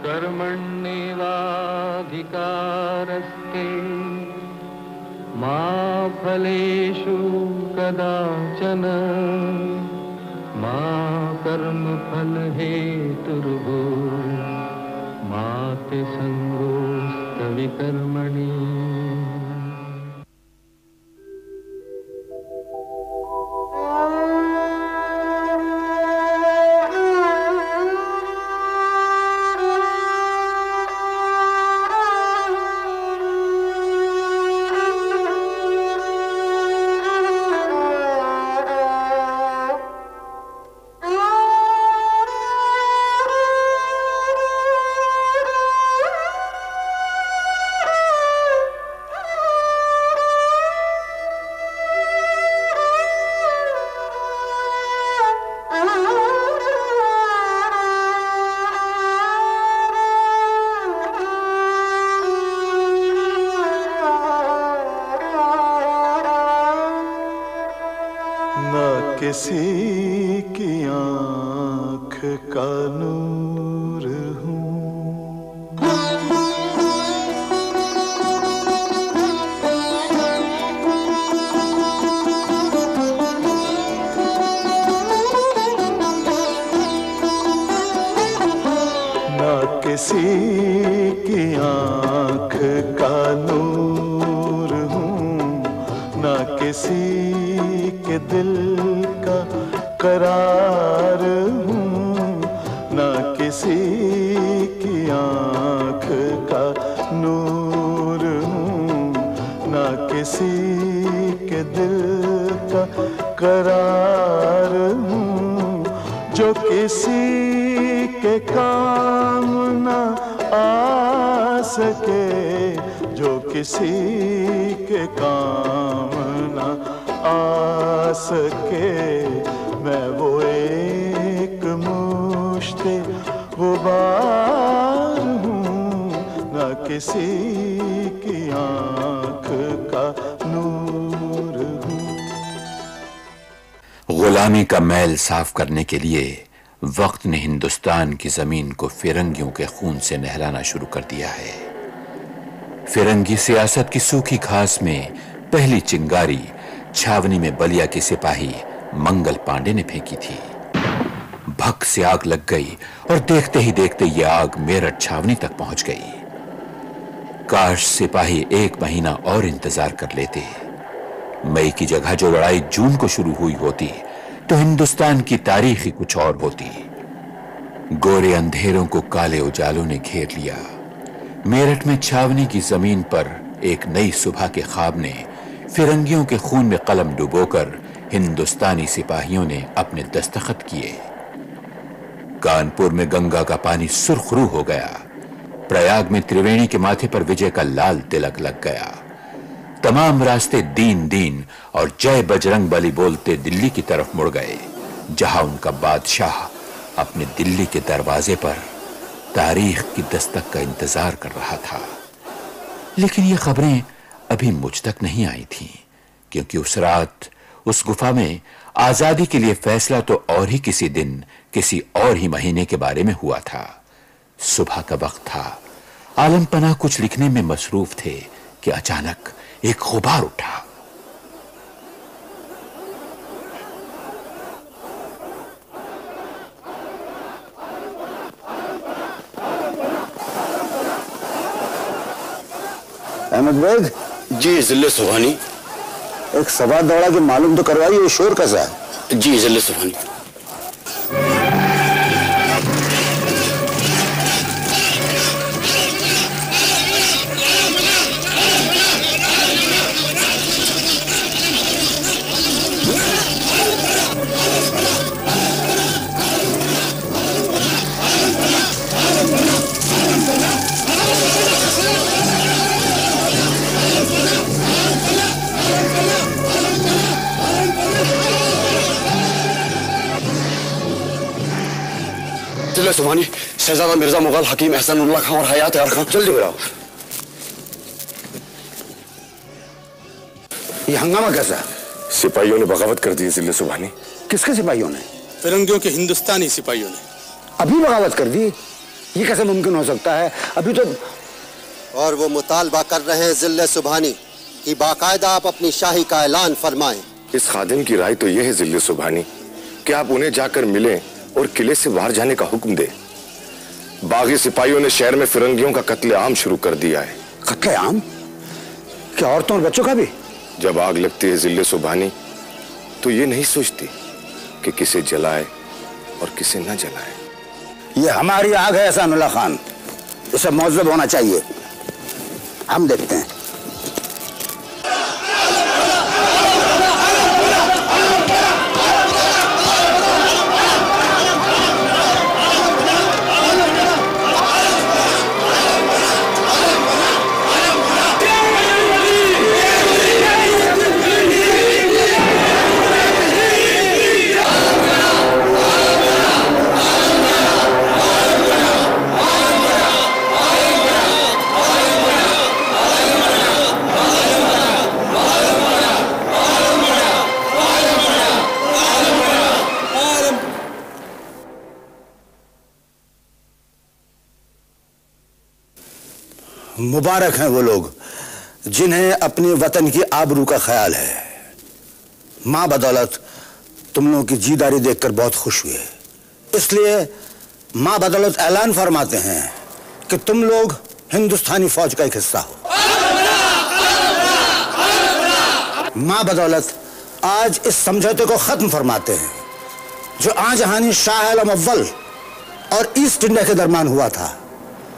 कर्मण्येवाधिकारस्ते मा फलेषु कदाचन मा कर्मफलहेतुर्भूः मा ते संगोऽस्त्वविकर्मणि। किसी की आँख का नूर हूँ, ना किसी की आँख का नूर हूँ, ना किसी के दिल का करार हूँ, ना किसी की आँख का नूर हूँ, ना किसी के दिल का करार हूँ, जो किसी के काम ना आ सके, जो किसी के काम ना आ सके, मैं वो एक मुश्ते गुबार हूँ, ना किसी की आँख का नूर हूँ। गुलामी का मैल साफ करने के लिए वक्त ने हिंदुस्तान की जमीन को फिरंगियों के खून से नहलाना शुरू कर दिया है। फिरंगी सियासत की सूखी घास में पहली चिंगारी छावनी में बलिया के सिपाही मंगल पांडे ने फेंकी थी। भक से आग लग गई और देखते ही देखते यह आग मेरठ छावनी तक पहुंच गई। काश सिपाही एक महीना और इंतजार कर लेते। मई की जगह जो लड़ाई जून को शुरू हुई होती तो हिंदुस्तान की तारीख ही कुछ और होती। गोरे अंधेरों को काले उजालों ने घेर लिया। मेरठ में छावनी की जमीन पर एक नई सुबह के ख्वाब ने फिरंगियों के खून में कलम डुबोकर हिंदुस्तानी सिपाहियों ने अपने दस्तखत किए। कानपुर में गंगा का पानी सुर्खरू हो गया। प्रयाग में त्रिवेणी के माथे पर विजय का लाल तिलक लग गया। तमाम रास्ते दीन दीन और जय बजरंग बली बोलते दिल्ली की तरफ मुड़ गए, जहां उनका बादशाह अपने दिल्ली के दरवाजे पर तारीख की दस्तक का इंतजार कर रहा था। लेकिन ये खबरें अभी मुझ तक नहीं आई थीं, क्योंकि उस रात उस गुफा में आजादी के लिए फैसला तो और ही किसी दिन किसी और ही महीने के बारे में हुआ था। सुबह का वक्त था। आलम पनाह कुछ लिखने में मसरूफ थे कि अचानक एक गुबार उठा। अहमद बेग। जी जिले सुहानी। एक सभा दौड़ा के मालूम तो करवाइए, ये शोर कैसा है? जी जिले सुहानी। सुहानी, शहजादा मिर्जा मुगल हकीम एहसानुल्लाह खान और हयात यार खान, जल्दी बुलाओ। ये हंगामा कैसा है? सिपाहियों ने बगावत कर दी है जिले सुहानी। किसके सिपाहियों ने? फिरंगियों के हिंदुस्तानी सिपाहियों ने। अभी बगावत कर दी? ये कैसे मुमकिन हो सकता है? अभी तो और वो मुतालबा कर रहे हैं जिल्ले सुबहानी कि बाकायदा आप अपनी शाही का ऐलान फरमाएं। इस खादिम की राय तो यह है जिल्ले सुबहानी कि आप उन्हें जाकर मिलें और किले से बाहर जाने का हुक्म दें। बागी सिपाहियों ने शहर में फिरंगियों का कत्लेआम शुरू कर दिया है। कत्लेआम? क्या औरतों और बच्चों का भी? जब आग लगती है जिल्ले सुबहानी तो ये नहीं सोचती कि किसे जलाए और किसे न जलाए। ये हमारी आग है एहसानुल्लाह खान, इसे मौजूद होना चाहिए। हम देखते हैं। मुबारक हैं वो लोग जिन्हें अपने वतन की आबरू का ख्याल है। मां बदौलत तुम लोगों की जीदारी देखकर बहुत खुश हुए, इसलिए मां बदौलत ऐलान फरमाते हैं कि तुम लोग हिंदुस्तानी फौज का एक हिस्सा हो। मां बदौलत आज इस समझौते को खत्म फरमाते हैं जो आजहानी शाह आलम अव्वल और ईस्ट इंडिया के दरमियान हुआ था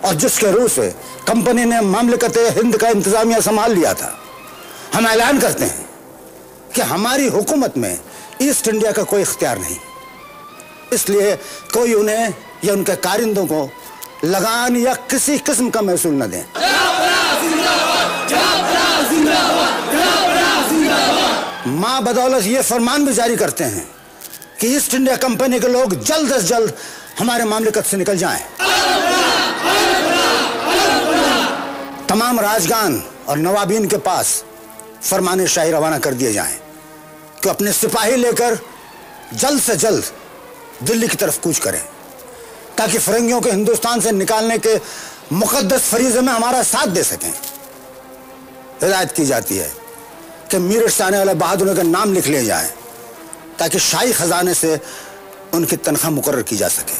और जिसके रूह से कंपनी ने मामलकत हिंद का इंतजामिया संभाल लिया था। हम ऐलान करते हैं कि हमारी हुकूमत में ईस्ट इंडिया का कोई इख्तियार नहीं, इसलिए कोई उन्हें या उनके कारिंदों को लगान या किसी किस्म का महसूल न दें। मां बदौलत ये फरमान भी जारी करते हैं कि ईस्ट इंडिया कंपनी के लोग जल्द से जल्द हमारे मामलकत से निकल जाएं। तमाम राजगान और नवाबीन के पास फरमाने शाही रवाना कर दिए जाएं कि अपने सिपाही लेकर जल्द से जल्द दिल्ली की तरफ कूच करें ताकि फिरंगियों को हिंदुस्तान से निकालने के मुकद्दस फरीज़े में हमारा साथ दे सकें। हिदायत की जाती है कि मीरठ से आने वाले बहादुरों के नाम लिख लिए जाएं ताकि शाही खजाने से उनकी तनख्वाह मुकर्रर की जा सके।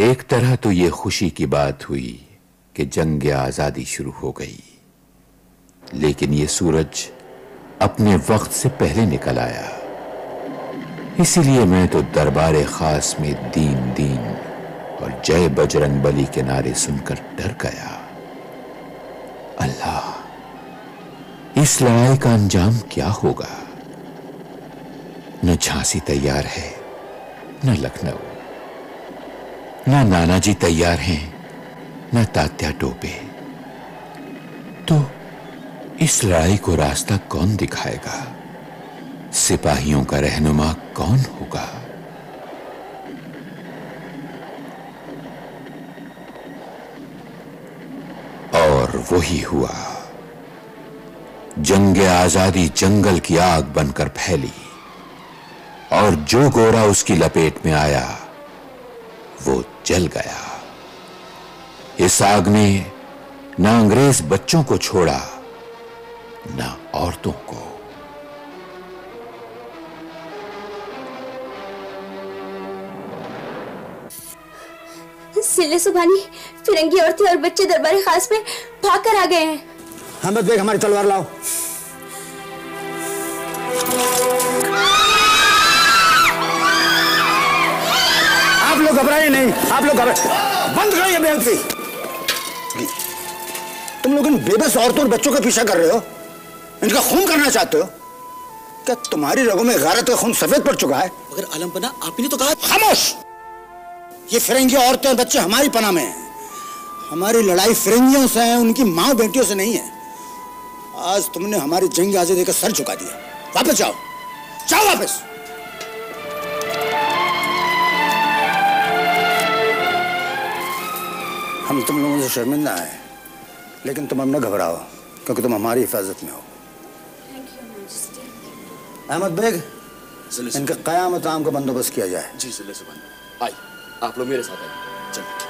एक तरह तो ये खुशी की बात हुई कि जंग आजादी शुरू हो गई, लेकिन ये सूरज अपने वक्त से पहले निकल आया। इसीलिए मैं तो दरबार खास में दीन दीन और जय बजरंग बली के नारे सुनकर डर गया। अल्लाह, इस लड़ाई का अंजाम क्या होगा? न झांसी तैयार है, न लखनऊ, न नानाजी तैयार हैं, न तात्या टोपे। तो इस लड़ाई को रास्ता कौन दिखाएगा? सिपाहियों का रहनुमा कौन होगा? और वही हुआ। जंग आजादी जंगल की आग बनकर फैली और जो गोरा उसकी लपेट में आया वो जल गया। इस आग ने न अंग्रेज बच्चों को छोड़ा न औरतों को। जिल्ले सुबहानी, फिरंगी औरतें और बच्चे दरबार खास में भागकर आ गए हैं। अहमद बेग, हमारी तलवार लाओ। आप लोग घबराइए नहीं, आप लोग बंद करो ये बेवकूफी। तुम लोग इन बेबस औरतों और बच्चों का पीछा कर रहे हो, इनका खून करना चाहते हो। क्या तुम्हारी रगों में गारत का खून सफेद पड़ चुका है? मगर आलम पना, आपने तो कहा। खामोश! ये फिरंगी औरतें और बच्चे हमारी पनाह में हैं। हमारी लड़ाई फिरंगियों से है, उनकी माँ बेटियों से नहीं है। आज तुमने हमारी जंग आजादी का सर झुका दिया। वापस जाओ, जाओ वापस। हम तुम लोगों से शर्मिंदा हैं, लेकिन तुम अब न घबराओ क्योंकि तुम हमारी हिफाजत में हो। अहमद बेग, इनके क़यामत आम का बंदोबस्त किया जाए। जी जिले सुभानी। आइए आप लोग मेरे साथ आइए, चलिए।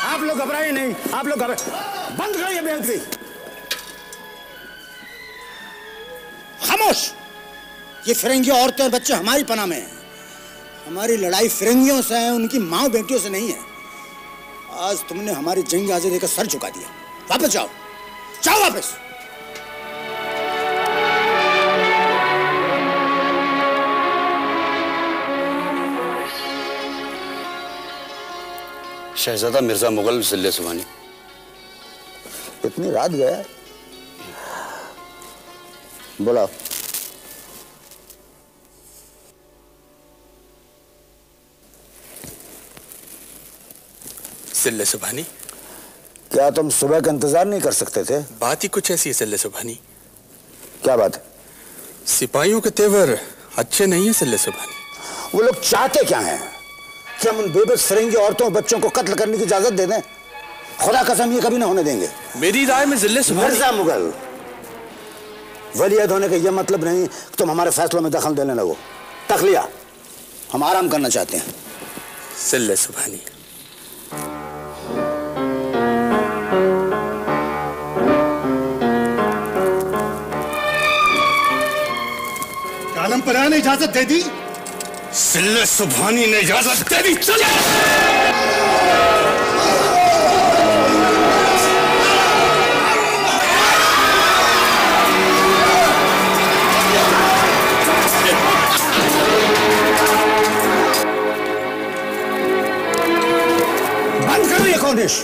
आप लोग घबराइए नहीं, आप लोग बंद करिए बेइज्जती। खामोश। ये फिरंगी औरतें और बच्चे हमारी पनाह में हैं। हमारी लड़ाई फिरंगियों से है, उनकी माँ बेटियों से नहीं है। आज तुमने हमारी जंग आज़ादी का सर झुका दिया। वापस जाओ, जाओ वापस। शहजादा मिर्जा मुगल जिले सुभानी। इतनी रात गया, बुलाओ। जिले सुभानी, क्या तुम सुबह का इंतजार नहीं कर सकते थे? बात ही कुछ ऐसी है जिले सुभानी। क्या बात है? सिपाहियों के तेवर अच्छे नहीं है जिले सुभानी। वो लोग चाहते क्या हैं? कि हम उन बेबस फिरंगी औरतों और बच्चों को कत्ल करने की इजाजत दे दें? खुदा कसम ये कभी ना होने देंगे। मेरी राय में जिले सुभानी। मिर्जा मुगल, वलीयत होने का यह मतलब नहीं कि तुम हमारे फैसलों में दखल देने लगो। तखलिया, हम आराम करना चाहते हैं। जिले सुभानी। आलम परा ने इजाजत दे दी? जिले सुभानी ने इजाजत दे दी। चलिए। बंद करो ये कोशिश।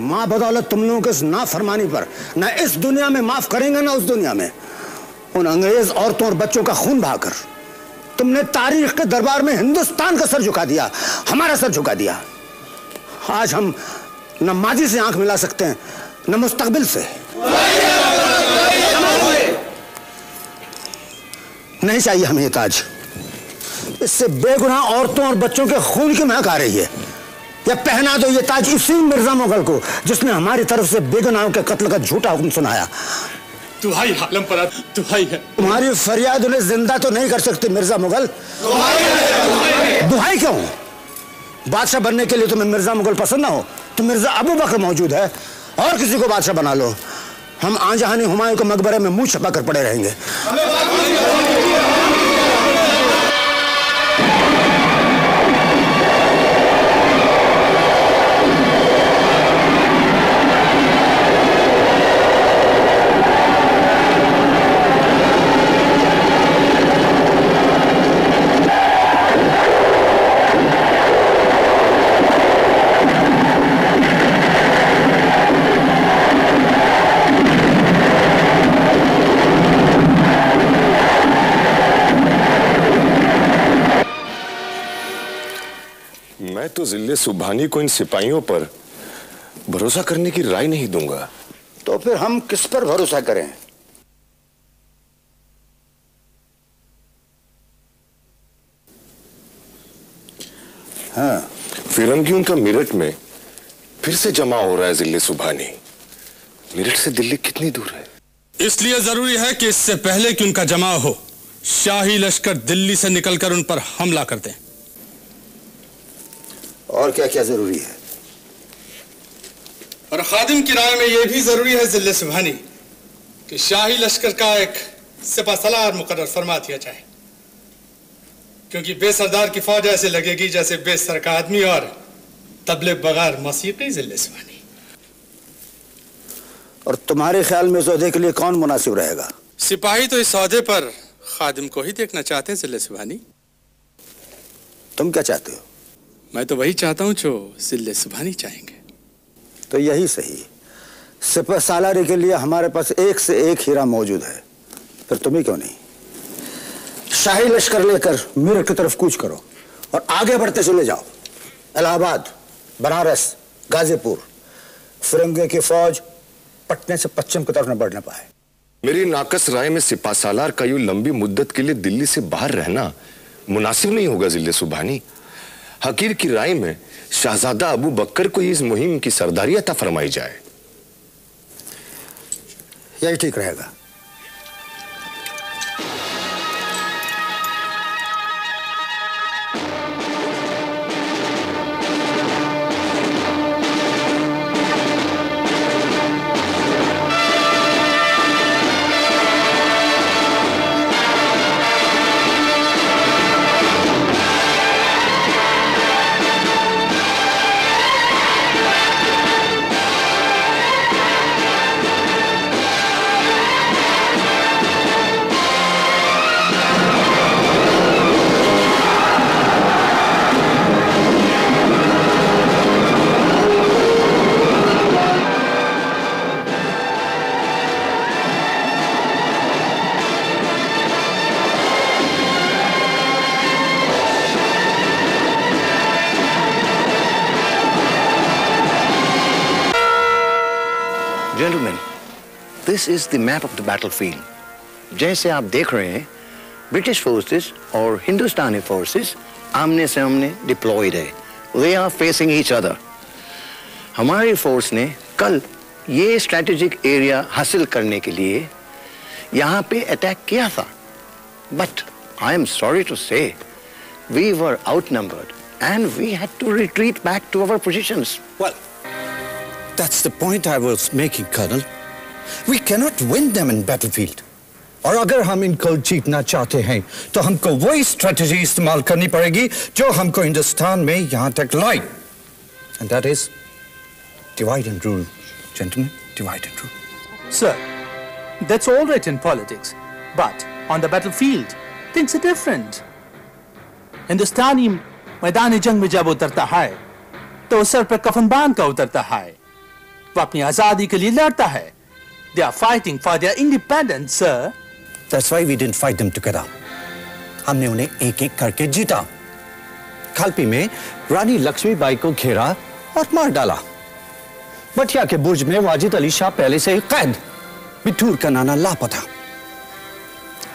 मां बदौलत तुम लोगों के इस नाफरमानी पर न इस दुनिया में माफ करेंगे न उस दुनिया में। उन अंग्रेज औरतों और बच्चों का खून बहाकर तुमने तारीख के दरबार में हिंदुस्तान का सर झुका दिया, हमारा सर झुका दिया। आज हम न माजी से आंख मिला सकते हैं न मुस्तकबिल से। नहीं चाहिए हमें ये ताज। इससे बेगुनाह औरतों और बच्चों के खून की महक आ रही है। या पहना दो ये ताज इसी मिर्जा मुगल को जिसने हमारी तरफ से बेगुनाहों के कत्ल का झूठा हुक्म सुनाया। दुहाई आलम परा, दुहाई है। तुम्हारी फरियाद उन्हें जिंदा तो नहीं कर सकती मिर्जा मुगल। दुहाई क्यों? बादशाह बनने के लिए तुम्हें मिर्जा मुगल पसंद ना हो तो मिर्जा अबू बकर मौजूद है, और किसी को बादशाह बना लो। हम आजहानी हुमायूं के मकबरे में मुंह छुपा कर पड़े रहेंगे। मैं तो जिले सुभानी को इन सिपाहियों पर भरोसा करने की राय नहीं दूंगा। तो फिर हम किस पर भरोसा करें? हाँ, फिरंगियों का मेरठ में फिर से जमा हो रहा है जिले सुभानी। मेरठ से दिल्ली कितनी दूर है? इसलिए जरूरी है कि इससे पहले कि उनका जमाव हो, शाही लश्कर दिल्ली से निकलकर उन पर हमला कर दें। और क्या क्या जरूरी है? और खादिम की राय में यह भी जरूरी है जिले सुभानी कि शाही लश्कर का एक सिपहसालार मुकर्रर फरमा दिया जाए, क्योंकि बेसरदार की फौज ऐसे लगेगी जैसे बेसर का आदमी और तबले बगैर मौसीकी। जिले सुभानी, और तुम्हारे ख्याल में इस औहदे के लिए कौन मुनासिब रहेगा? सिपाही तो इस औहदे पर खादिम को ही देखना चाहते हैं जिले सुभानी। तुम क्या चाहते हो? मैं तो वही चाहता हूं जो जिले सुभानी चाहेंगे। तो यही सही। सिपह सालारी के लिए हमारे पास एक से एक हीरा मौजूद है, फिर तुम्हें क्यों नहीं? शाही लश्कर लेकर मेरठ की तरफ कूच करो और आगे बढ़ते चले जाओ। इलाहाबाद, बनारस, गाजीपुर, फिरंगी की फौज पटने से पश्चिम की तरफ न बढ़ने पाए। मेरी नाकस राय में सिपा सालार का यूं लंबी मुद्दत के लिए दिल्ली से बाहर रहना मुनासिब नहीं होगा जिले सुबहानी। हकीर की राय में शहजादा अबू बकर को इस मुहिम की सरदारी अता फरमाई जाए। यही ठीक रहेगा। Gentlemen, this is the map of the battlefield. जैसे आप देख रहे हैं, ब्रिटिश फोर्सेस और हिंदुस्तानी फोर्सेस आमने सामने डिप्लॉयड है। They are facing each other. हमारी फोर्स ने कल ये स्ट्रेटेजिक एरिया हासिल करने के लिए यहाँ पे अटैक किया था। But I am sorry to say, we were outnumbered and we had to retreat back to our positions. Well, that's the point I was making, Colonel. We cannot win them in battlefield. और अगर हम इनको जीतना चाहते हैं तो हमको वही स्ट्रेटजी इस्तेमाल करनी पड़ेगी जो हमको हिंदुस्तान में यहाँ तक लाई। And that is divide and rule, gentlemen, divide and rule. Sir, that's all right in politics, but on the battlefield, things are different. हिंदुस्तानी मैदान जंग में जब उतरता है तो सर पर कफन बांध कर उतरता है। वो अपनी आजादी के लिए लड़ता है। They are fighting for their independence, sir. That's why we didn't fight them together. हमने उन्हें एक-एक करके जीता। खालपी में रानी लक्ष्मीबाई को घेरा और मार डाला। बटिया के बुर्ज में वाजिद अली शाह पहले से ही कैद, बिठूर का नाना लापता।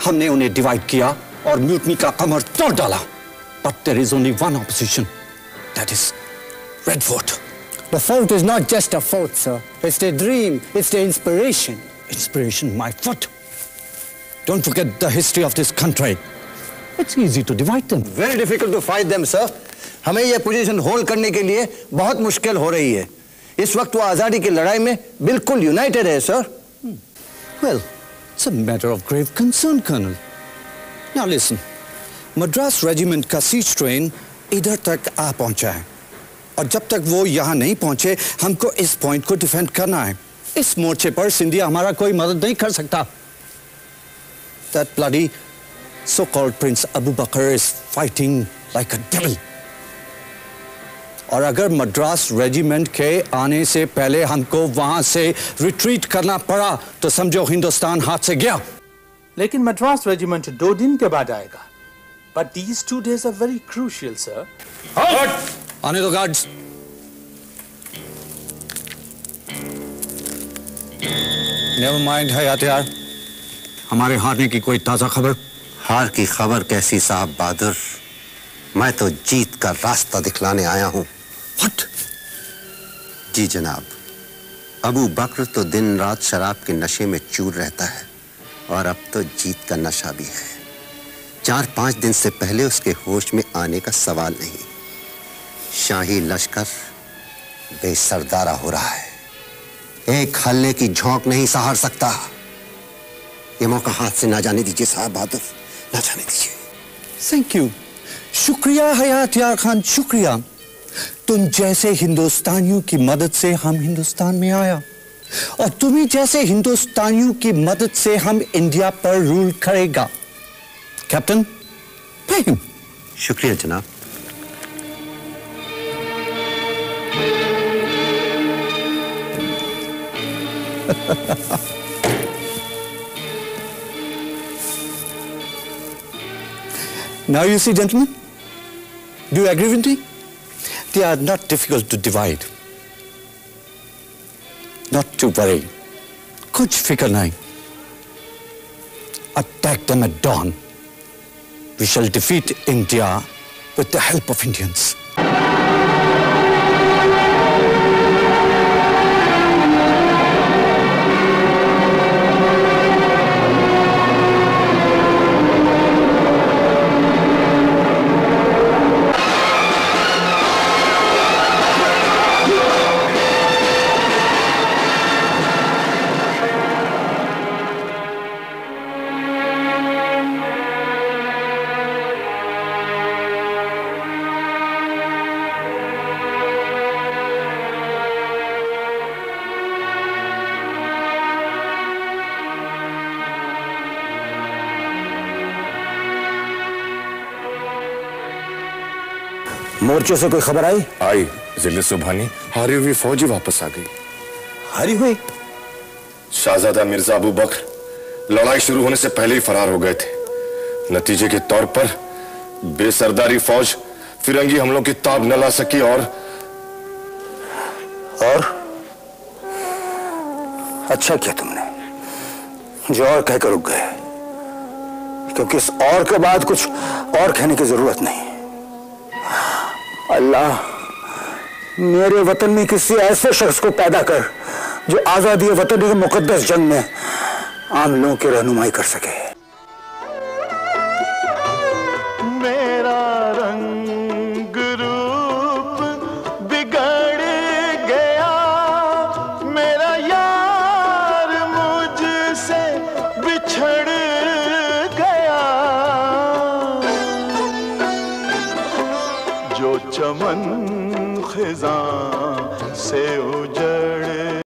हमने उन्हें डिवाइड किया और म्यूटनी का कमर तोड़ डाला। But there is only one opposition. That is Red Fort. The fort is not just a fort, sir. It's the dream. It's the inspiration. Inspiration, my foot. Don't forget the history of this country. It's easy to divide them. Very difficult to fight them, sir. हमें ये position hold करने के लिए बहुत मुश्किल हो रही है। इस वक्त वो आजादी की लड़ाई में बिल्कुल यूनाइटेड है, sir. Well, it's a matter of grave concern, Colonel. Now listen. Madras regiment का सीज ट्रेन इधर तक आ पहुंचा है और जब तक वो यहाँ नहीं पहुंचे हमको इस पॉइंट को डिफेंड करना है। इस मोर्चे पर सिंधिया हमारा कोई मदद नहीं कर सकता। That bloody so-called Prince Abu Bakr is fighting like a devil. और अगर मद्रास रेजिमेंट के आने से पहले हमको वहां से रिट्रीट करना पड़ा तो समझो हिंदुस्तान हाथ से गया। लेकिन मद्रास रेजिमेंट 2 दिन के बाद आएगा। But these 2 days are very crucial, sir. आने दो गार्ड्स। Never mind है यार, हमारे हारने की कोई ताजा खबर? हार की खबर कैसी साहब बहादुर, मैं तो जीत का रास्ता दिखलाने आया हूं। What? जी जनाब, अबू बकर तो दिन रात शराब के नशे में चूर रहता है और अब तो जीत का नशा भी है। 4-5 दिन से पहले उसके होश में आने का सवाल नहीं। शाही लश्कर बेसरदारा हो रहा है, एक हल्ले की झोंक नहीं सहार सकता। ये मौका हाथ से ना जाने दीजिए साहब बहादुर, ना जाने दीजिए। थैंक यू, शुक्रिया हयात यार खान, शुक्रिया। तुम जैसे हिंदुस्तानियों की मदद से हम हिंदुस्तान में आया और तुम्ही जैसे हिंदुस्तानियों की मदद से हम इंडिया पर रूल करेगा। Captain, pay him. शुक्रिया जनाब। Now you see, gentlemen, Do you agree with me? They are not difficult to divide. Not to worry. कुछ फिक्र नहीं. Attack them at dawn. We shall defeat India with the help of Indians. मोर्चे से कोई खबर आई? आई। जिले सुभानी हारी हुई फौजी वापस आ गई। हारी हुई? शाहजादा मिर्जा अबू बकर लड़ाई शुरू होने से पहले ही फरार हो गए थे। नतीजे के तौर पर बेसरदारी फौज फिरंगी हमलों की ताब न ला सकी और अच्छा किया तुमने जो और कहकर रुक गए, क्योंकि इस और के बाद कुछ और कहने की जरूरत नहीं। अल्लाह, मेरे वतन में किसी ऐसे शख्स को पैदा कर जो आजादी वतन के मुकद्दस जंग में आम लोगों की रहनुमाई कर सके। मेरा रंग रूप बिगड़ गया, मेरा यार मुझसे बिछड़ गया। जो चमन खिज़ां से